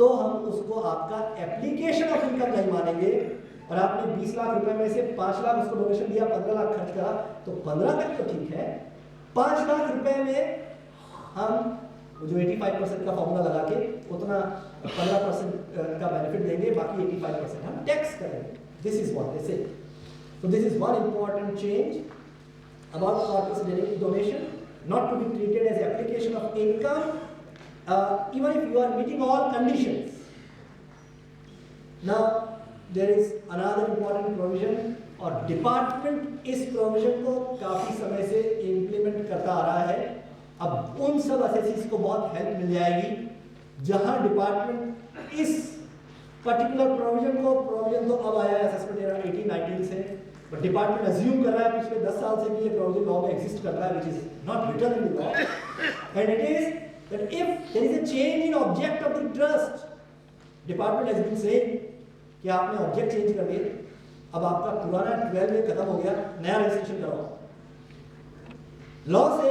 तो हम उसको आपका एप्लीकेशन ऑफ इनकम नहीं मानेंगे। और आपने 20 लाख रुपए में से 5 लाख उसको डोनेशन दिया, 15 लाख खर्च करा, तो 15 तक तो ठीक है। 5 लाख रुपए में हम जो 85% का फॉर्मूला लगा के उतना 15% का बेनिफिट देंगे, बाकी 85% हम टैक्स करेंगे। दिस इज व्हाट दे से। So this is one important change about corpus donation, not to be treated as application of income, even if you are meeting all conditions. Now there is another important provision, और department इस provision को काफी समय से implement करता आ रहा है। अब उन सब असेसीज को बहुत हेल्प मिल जाएगी जहां डिपार्टमेंट इस पर्टिकुलर प्रोविजन को, प्रोविजन तो अब आया है असेसमेंट एरा 1819 से, बट डिपार्टमेंट अज्यूम कर रहा है पिछले 10 साल से कि ये प्रोविजन लॉ में एग्जिस्ट कर रहा है, which is not written in the law, and it is that if there is a change in object of the trust, department has been saying कि आपने ऑब्जेक्ट चेंज कर दिया, अब आपका पुराना 12 में खत्म हो गया, नया रजिस्ट्रेशन कराओ। लॉ से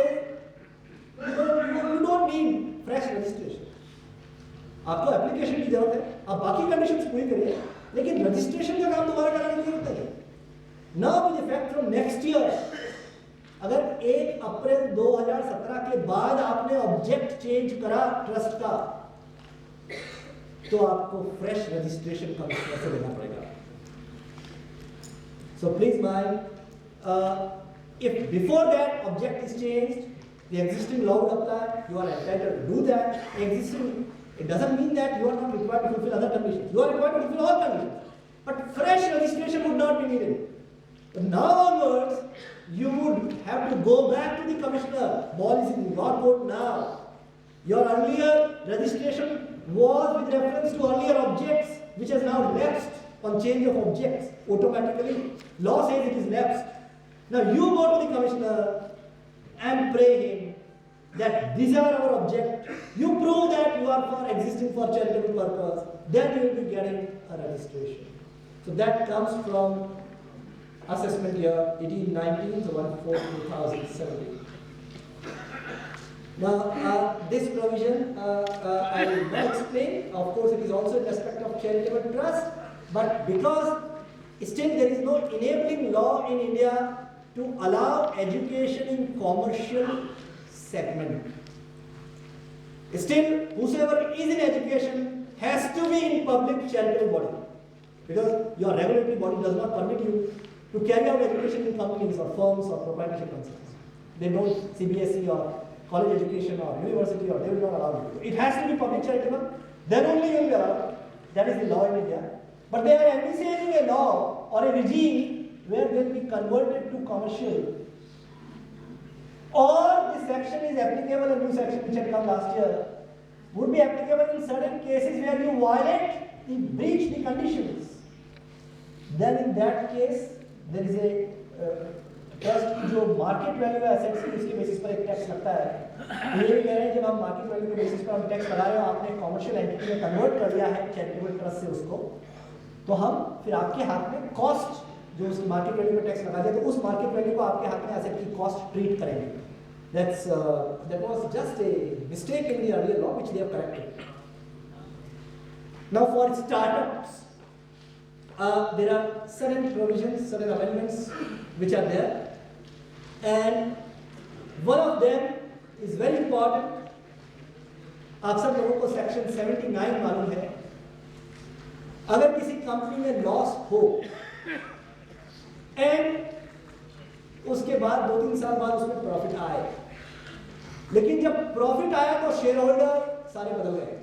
you don't need fresh registration, आपको एप्लीकेशन की जरूरत है, आप बाकी कंडीशंस पूरी करिए, लेकिन रजिस्ट्रेशन का काम दोबारा कराने की जरूरत नहीं है। Now with effect from next year, अगर 1 अप्रैल 2017 के बाद आपने ऑब्जेक्ट चेंज करा ट्रस्ट का, तो आपको फ्रेश रजिस्ट्रेशन कमिश्नर से लेना पड़ेगा। So please mind, if before that object is changed, the existing law would apply, you are entitled to do that. Existing, it doesn't mean that you are not required to fulfill other conditions. You are required to fulfill all conditions. But fresh registration would not be needed. But now onwards, you would have to go back to the commissioner. Ball is in your court now. Your earlier registration was with reference to earlier objects, which has now lapsed on change of objects. Automatically, law says it is lapsed. Now you go to the commissioner and pray him that these are our object. You prove that you are for existing for charitable purpose, then you will be getting a registration. So that comes from assessment year 1819 to 2017. Now this provision I will not explain. Of course, it is also in respect of charitable trust, but because still there is no enabling law in India to allow education in commercial segment. Still, whosoever is in education has to be in public charitable body, because your regulatory body does not permit you to carry out education in companies or firms or proprietorship concerns. They don't, CBSE or college education or university, or they will not allow you. It has to be public charitable, then only you will be allowed. That is the law in India. But they are envisaging a law or a regime where they will be converted to commercial, or this section is applicable, a new section which had come last year, would be applicable in certain cases where you violate, breach the conditions. Then in that case, there is a trust की जो market value है assets की, उसके basis पर एक tax लगता है। ये भी कह रहे हैं जब हम मार्केट वैल्यू के बेसिस पर हम टैक्स लगा रहे हो, आपने कॉमर्शियल एंटिटी में कन्वर्ट कर दिया है चैरिटेबल ट्रस्ट से उसको, तो हम फिर आपके हाथ में कॉस्ट जो उस मार्केट वैल्यू में टैक्स लगा दिया, तो उस मार्केट वैल्यू को आपके हाथ में एसेट की कॉस्ट ट्रीट करेंगे। that was just a mistake in the earlier law which they have corrected. Now for startups, there are certain provisions, certain amendments which are there, and one of them is very important. आप सब लोगों को section 79 मालूम है। अगर किसी company में loss हो एंड उसके बाद 2-3 साल बाद उसमें प्रॉफिट आए, लेकिन जब प्रॉफिट आया तो शेयर होल्डर सारे बदल गए,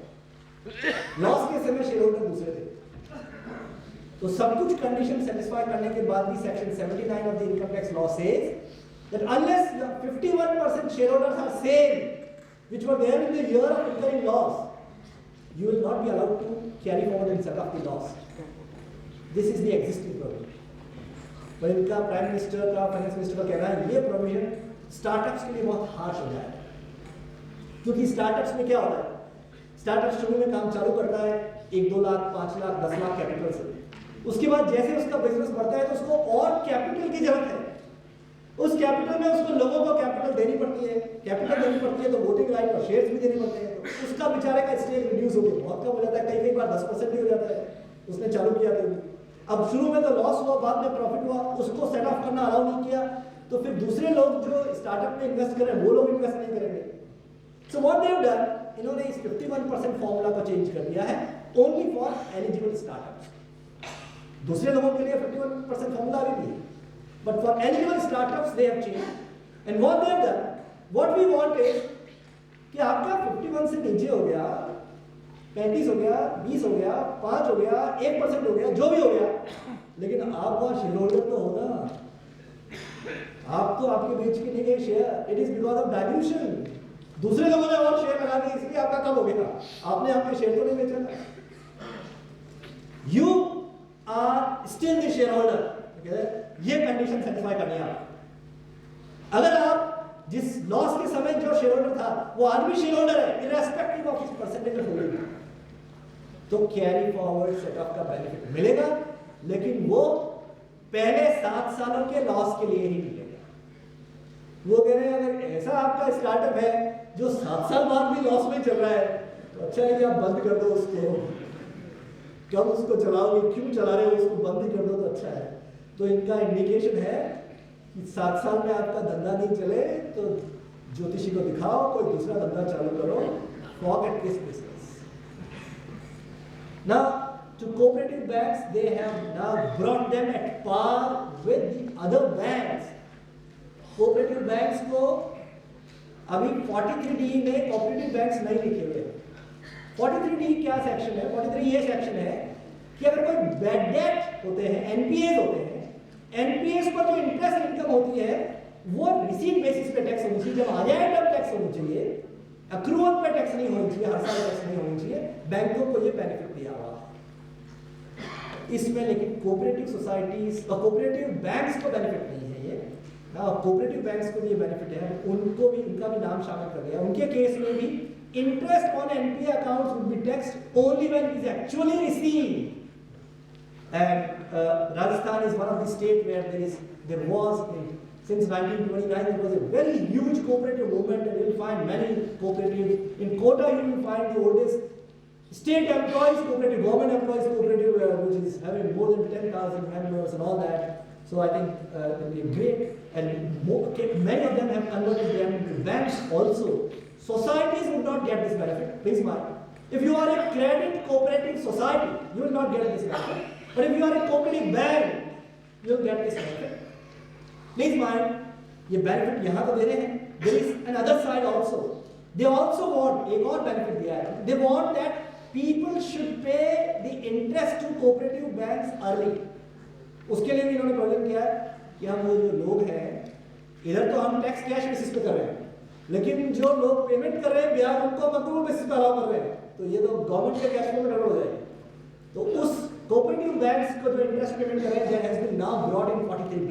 लॉस के समय शेयर होल्डर दूसरे थे, तो सब कुछ कंडीशन सेटिस्फाई करने के बाद भी section 79 of the income tax law says that unless 51% shareholders are same which were there in the year of incurring loss, you will not be allowed to carry forward and set up the loss. This is the existing provision. पर इनका prime minister का, finance minister का कहना है ये provision startups के लिए बहुत हार्श हो जाए, क्योंकि स्टार्टअप्स में क्या होता है, स्टार्टअप शुरू में काम चालू करता है 1-2 लाख, 5 लाख, 10 लाख कैपिटल से, उसके बाद जैसे उसका बिजनेस बढ़ता है तो उसको और कैपिटल की जरूरत है, उस कैपिटल में उसको लोगों को कैपिटल देनी पड़ती है, कैपिटल देनी पड़ती है तो वोटिंग राइट और शेयर्स भी देने पड़ते हैं, तो उसका बेचारे का स्टेज रिड्यूस हो गया, बहुत कम हो जाता है, कई बार 10% ही हो जाता है, उसने चालू किया तो। अब शुरू में तो लॉस हुआ, बाद में प्रॉफिट हुआ, उसको सेट ऑफ करना अलाउ नहीं किया, तो फिर दूसरे लोग जो स्टार्टअप में इन्वेस्ट कर रहे हैं वो लोग इन्वेस्ट नहीं करेंगे। So what they have done, इन्होंने इस 51% फॉर्मूला को चेंज कर दिया है ओनली फॉर एलिजिबल स्टार्टअप्स। दूसरे लोगों के लिए 51% फॉर्मूला अभी भी है, but for eligible startups they have change. And what they have done, what we want is कि आपका 51 से नीचे हो गया, 35 हो गया, 20 हो गया, 5 हो गया, 1% हो गया, जो भी हो गया, लेकिन आप वहां शेयर होल्डर तो हो ना, आप तो आपके बेच के नहीं गए share, it is because of dilution. दूसरे लोगों ने और शेयर लगा दिए इसलिए आपका कम हो गया, आपने आपके शेयर तो नहीं बेचा था। You are still the share holder, ये कंडीशन सेटिस्फाई करनी है आप। अगर आप जिस लॉस के समय जो शेयर होल्डर था वो आज भी शेयर होल्डर है irrespective of percentage of holding, तो कैरी फॉरवर्ड सेटअप का बेनिफिट मिलेगा, लेकिन वो पहले 7 सालों के लॉस के लिए ही मिलेगा। वो कह रहे हैं अगर ऐसा आपका स्टार्टअप है जो 7 साल बाद भी लॉस में चल रहा है तो अच्छा है कि आप बंद कर दो उसको, कब उसको चलाओगे, क्यों चला रहे हो उसको, बंद ही कर दो तो अच्छा है। तो इनका इंडिकेशन है कि 7 साल में आपका धंधा नहीं चले तो ज्योतिषी को दिखाओ, कोई दूसरा धंधा चालू करो, forget this business. Now to cooperative banks, they have now brought them at par with the other banks. cooperative banks को अभी 43D में cooperative banks नहीं लिखे हुए। 43D क्या सेक्शन है? 43 ये सेक्शन है कि अगर कोई बैड डेट होते हैं, NPAs होते हैं, NPAs पर जो इंटरेस्ट इनकम होती है वो रिसीट बेसिस पे टैक्स होनी चाहिए, जब आ जाए तब टैक्स होनी चाहिए, अक्रूवल पे टैक्स नहीं होनी चाहिए, हर साल टैक्स नहीं होनी चाहिए। बैंकों को ये बेनिफिट दिया हुआ इसमें, लेकिन कोऑपरेटिव सोसाइटीज और कोऑपरेटिव बैंक्स को बेनिफिट नहीं है ये। कोऑपरेटिव बैंक्स को भी ये बेनिफिट है, उनको भी, उनका भी नाम शामिल कर दिया। उनके केस में भी interest on NPA accounts would be taxed only when it is actually received. And Rajasthan is one of the state where there was since 1929 there was a very huge cooperative movement, and you will find many cooperatives in Kota. You will find the oldest state employees cooperative, government employees cooperative, which is having more than 10,000 members and all that. So I think it will be great, and many of them have converted them into banks also. Societies would not get this benefit. Please mind, if you are a credit cooperative society, you will not get this benefit. But if you are a cooperative bank, you will get this benefit. Please mind, ये benefit यहाँ तो दे रहे हैं. There is another side also. They also want, एक और benefit दिया है. They want that people should pay the interest to cooperative banks early. उसके लिए भी इन्होंने प्रोविजन किया है कि हम वो जो लोग हैं, इधर तो हम टैक्स कैश बेसिस पे कर रहे हैं, लेकिन जो लोग पेमेंट कर रहे हैं ब्याज उनको अक्रूवल बेसिस पे अलाउ कर रहे हैं, तो ये तो गवर्नमेंट के कैश फ्लो में गड़बड़ हो जाएगी। तो उस कोऑपरेटिव बैंक्स को जो इंटरेस्ट पेमेंट कर रहे हैं, that has been now brought in 43B.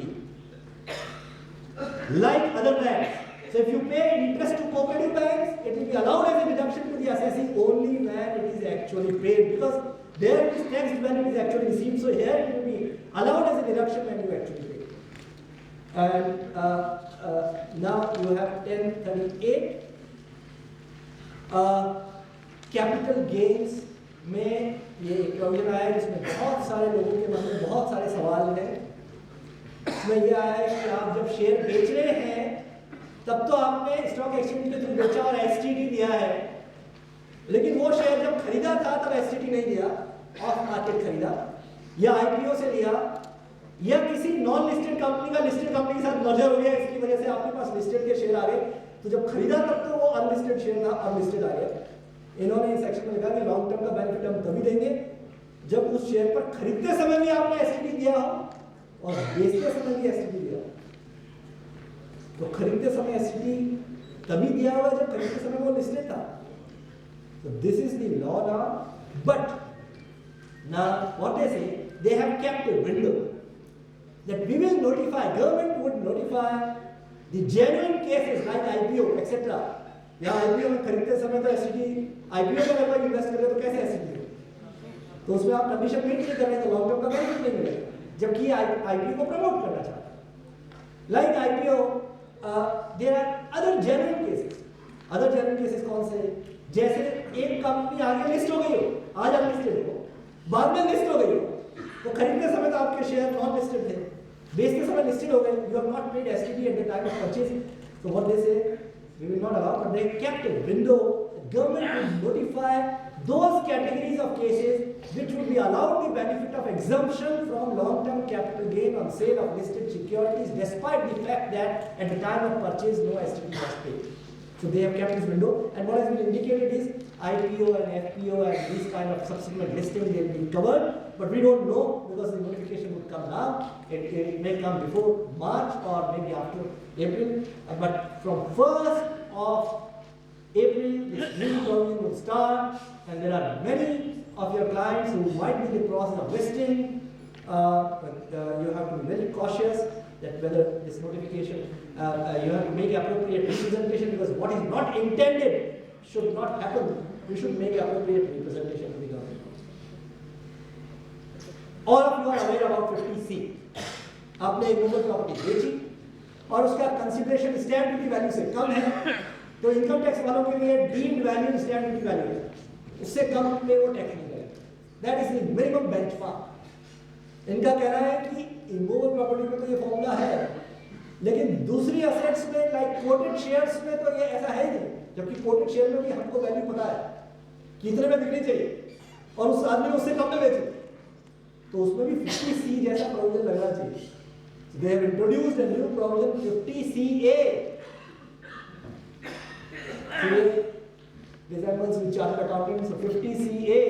Like other banks, so if you pay interest to cooperative banks, it will be allowed as a deduction to the assessing only when it is actually paid, because there it is taxed when it is actually received. So here it will be allowed as a deduction when you actually pay. And now you have 1038 capital gains में ये provision आया है जिसमें बहुत सारे लोगों के मन में बहुत सारे सवाल हैं। इसमें यह आया है कि आप जब शेयर बेच रहे हैं तब तो आपने स्टॉक एक्सचेंज के थ्रू बेचा और STT दिया है, लेकिन वो शेयर जब खरीदा था तब STT नहीं दिया, ऑफ मार्केट खरीदा या IPO से लिया या किसी नॉन लिस्टेड कंपनी का लिस्टेड कंपनी के साथ मर्जर हो गया, इसकी वजह से आपके पास लिस्टेड के शेयर आ गए, तो जब खरीदा तब तो वो अनलिस्टेड शेयर था, अब लिस्टेड आ गया। इन्होंने इस सेक्शन में लिखा कि लॉन्ग टर्म का बेनिफिट हम तभी देंगे जब उस शेयर पर खरीदते समय भी आपने STT दिया हो और बेचते समय भी STT दिया हो। तो खरीदते समय STT तभी दिया हुआ जब खरीदते समय वो लिस्टेड था। So this is the law now, but now what they say, they have kept a window that we will notify, government would notify the genuine cases like IPO etc. यहाँ IPO में खरीदते समय तो STT, IPO में अगर invest कर रहे तो कैसे STT दे? तो उसमें आप कंडीशन मीट नहीं कर रहे तो लॉन्ग टर्म का बेनिफिट नहीं मिलेगा, जबकि IPO को प्रमोट करना चाहता है। Like IPO, there are other genuine cases। other genuine cases कौन से? जैसे एक कंपनी आगे लिस्ट हो गई हो, आज अनलिस्टेड हो, बाद में लिस्ट हो गई हो, तो खरीदते समय तो आपके शेयर नॉन लिस्टेड थे, बेचते समय लिस्टेड हो गए, you have not paid STD at the time of purchase, so what they say, we will not allow, but they kept a window. The government will notify those categories of cases which will be allowed the benefit of exemption from long-term capital gain on sale of listed securities, despite the fact that at the time of purchase no STT was paid. So they have kept this window, and what has been indicated is IPO and FPO and these kind of subsequent listing they will be covered, but we don't know because the notification would come now. It may come before March or maybe after April, but from 1st of April this new provision will start, and there are many of your clients who might be in the process of listing, but you have to be very cautious that whether this notification, you have to make appropriate representation, because what is not intended should not happen. You should make appropriate representation to the government. All of you are aware about 50C. आपने एक movement property बेची और उसका consideration stamp duty value से कम है, तो income tax वालों के लिए deemed value stamp duty value है, उससे कम में वो टैक्स नहीं करेगा। That is the minimum benchmark. इनका कहना है कि इमूवेबल प्रॉपर्टी में तो ये फॉर्मूला है, लेकिन दूसरी असेट्स में लाइक कोटेड शेयर्स में तो ये ऐसा है नहीं, जबकि कोटेड शेयर में भी हमको वैल्यू पता है कितने में बिकनी चाहिए और उस आदमी ने उससे कम में बेची, तो उसमें भी 50C जैसा प्रोविजन लगना चाहिए। So they have introduced a new provision 50CA. CA resembles with chartered accountants, so 50CA.